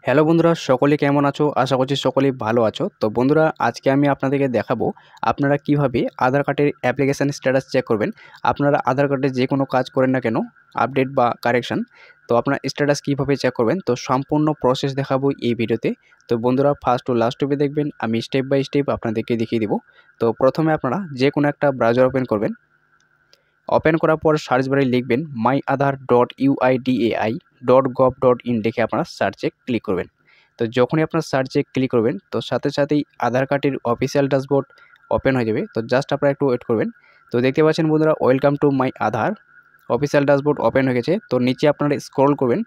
Hello বন্ধুরা, সকলে কেমন আছো? আশা করছি সকলেই ভালো আছো। তো বন্ধুরা, আজকে আমি আপনাদেরকে দেখাবো আপনারা কিভাবে আধার কার্ডের অ্যাপ্লিকেশান স্ট্যাটাস চেক করবেন। আপনারা আধার কার্ডে যে কোনো কাজ করেন না কেন, আপডেট বা কারেকশান, তো আপনার স্ট্যাটাস কীভাবে চেক করবেন, তো সম্পূর্ণ প্রসেস দেখাবো এই ভিডিওতে। তো বন্ধুরা, ফার্স্ট টু লাস্ট অবধি দেখবেন, আমি স্টেপ বাই স্টেপ আপনাদেরকে দেখিয়ে দেবো। তো প্রথমে আপনারা যে কোনো একটা ব্রাউজার ওপেন করবেন। ওপেন করার পর সার্চ বারে লিখবেন myaadhar.uidai.gov.in লিখে আপনারা সার্চে ক্লিক করবেন। তো যখনই আপনার সার্চে ক্লিক করবেন, তো সাথে সাথেই আধার কার্ডের অফিসিয়াল ড্যাশবোর্ড ওপেন হয়ে যাবে। তো জাস্ট আপনারা একটু ওয়েট করবেন। তো দেখতে পাচ্ছেন বন্ধুরা, welcome to my Aadhaar official dashboard open হয়ে গেছে। তো নিচে আপনারা স্ক্রল করবেন।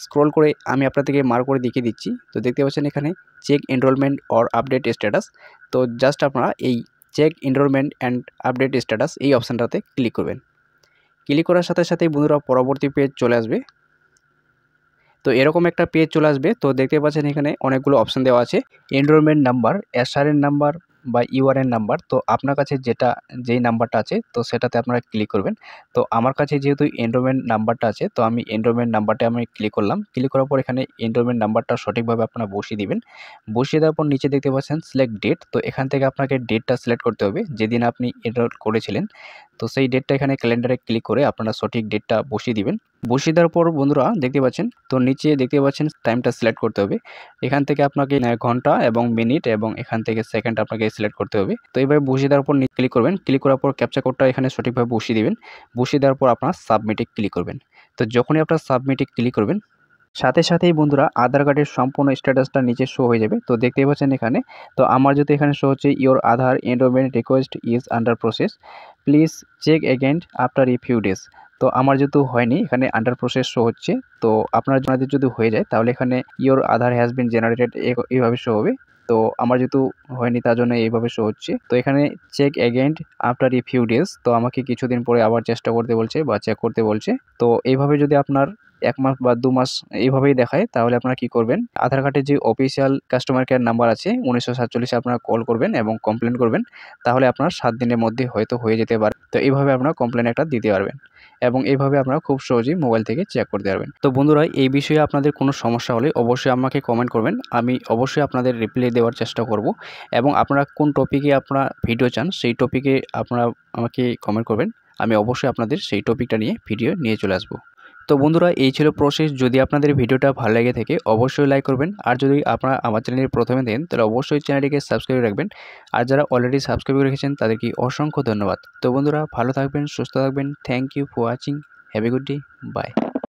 স্ক্রল করে আমি আপনাদেরকে মার্ক করে দেখিয়ে দিচ্ছি। তো দেখতে পাচ্ছেন এখানে check enrolment or update status. তো জাস্ট আপনারা এই check enrolment and update status এই অপশানটাতে ক্লিক করবেন। ক্লিক করার সাথে সাথেই বন্ধুরা পরবর্তী পেজ চলে আসবে। তো এরকম একটা পেজ চলে আসবে। তো দেখতে পাচ্ছেন এখানে অনেকগুলো অপশান দেওয়া আছে। এনরোলমেন্ট নাম্বার, এসআরএন নাম্বার বা ইউআরএন নাম্বার। তো আপনার কাছে যেই নাম্বারটা আছে, তো সেটাতে আপনারা ক্লিক করবেন। তো আমার কাছে যেহেতু এনরোলমেন্ট নাম্বারটা আছে, তো আমি এনরোলমেন্ট নাম্বারটা আমি ক্লিক করলাম। ক্লিক করার পর এখানে এনরোলমেন্ট নাম্বারটা সঠিকভাবে আপনারা বসিয়ে দিবেন। বসিয়ে দেওয়ার পর নিচে দেখতে পাচ্ছেন সিলেক্ট ডেট। তো এখান থেকে আপনাকে ডেটটা সিলেক্ট করতে হবে যেদিন আপনি এনরোল করেছিলেন। তো সেই ডেটটা এখানে ক্যালেন্ডারে ক্লিক করে আপনারা সঠিক ডেটটা বসিয়ে দিবেন। বসিয়ে দেওয়ার পর বন্ধুরা দেখতে পাচ্ছেন, তো নিচে দেখতে পাচ্ছেন টাইমটা সিলেক্ট করতে হবে। এখান থেকে আপনাকে ঘন্টা এবং মিনিট এবং এখান থেকে সেকেন্ড আপনাকে সিলেক্ট করতে হবে। তো এইভাবে বসিয়ে দেওয়ার পর ক্লিক করবেন। ক্লিক করার পর ক্যাপচা কোডটা এখানে সঠিকভাবে বসিয়ে দিবেন। বসিয়ে দেওয়ার পর আপনার সাবমিটে ক্লিক করবেন। তো যখনই আপনার সাবমিটে ক্লিক করবেন, সাথে সাথেই বন্ধুরা আধার কার্ডের সম্পূর্ণ স্ট্যাটাসটা নিচে শো হয়ে যাবে। তো দেখতেই পাচ্ছেন এখানে, তো আমার যদি এখানে শো হচ্ছে your Aadhaar enrolment request is under process, please check again after a few days. তো আমার যেহেতু হয়নি, এখানে আন্ডার প্রসেস শো হচ্ছে। তো আপনাদের যদি হয়ে যায়, তাহলে এখানে your Aadhaar has been generated এইভাবে শো হবে। তো আমার যেহেতু হয়নি, তার জন্য এইভাবে শো হচ্ছে। তো এখানে check again after a few days, তো আমাকে কিছুদিন পরে আবার চেষ্টা করতে বলছে বা চেক করতে বলছে। তো এইভাবে যদি আপনার ১ মাস বা ২ মাস এইভাবেই দেখায়, তাহলে আপনারা কি করবেন, আধার কার্ডের যে অফিসিয়াল কাস্টমার কেয়ার নাম্বার আছে ১৯৪৭ আপনারা কল করবেন এবং কমপ্লেন করবেন। তাহলে আপনার ৭ দিনের মধ্যে হয়তো হয়ে যেতে পারে। তো এইভাবে আপনারা কমপ্লেন একটা দিতে পারবেন এবং এইভাবে আপনারা খুব সহজেই মোবাইল থেকে চেক করতে পারবেন। তো বন্ধুরা, এই বিষয়ে আপনাদের কোনো সমস্যা হলে অবশ্যই আমাকে কমেন্ট করবেন। আমি অবশ্যই আপনাদের রিপ্লাই দেওয়ার চেষ্টা করব এবং আপনারা কোন টপিকে আপনারা ভিডিও চান, সেই টপিকে আপনারা আমাকে কমেন্ট করবেন। আমি অবশ্যই আপনাদের সেই টপিকটা নিয়ে ভিডিও নিয়ে চলে আসব। তো বন্ধুরা, এই ছিল প্রসেস। যদি আপনাদের ভিডিওটা ভালো লেগে থাকে অবশ্যই লাইক করবেন। আর যদি আপনারা আমার চ্যানেলে প্রথমে দেন, তাহলে অবশ্যই চ্যানেলটিকে সাবস্ক্রাইব রাখবেন। আর যারা অলরেডি সাবস্ক্রাইব রেখেছেন তাদেরকে অসংখ্য ধন্যবাদ। তো বন্ধুরা, ভালো থাকবেন, সুস্থ থাকবেন। Thank you for watching. Have a good day. By.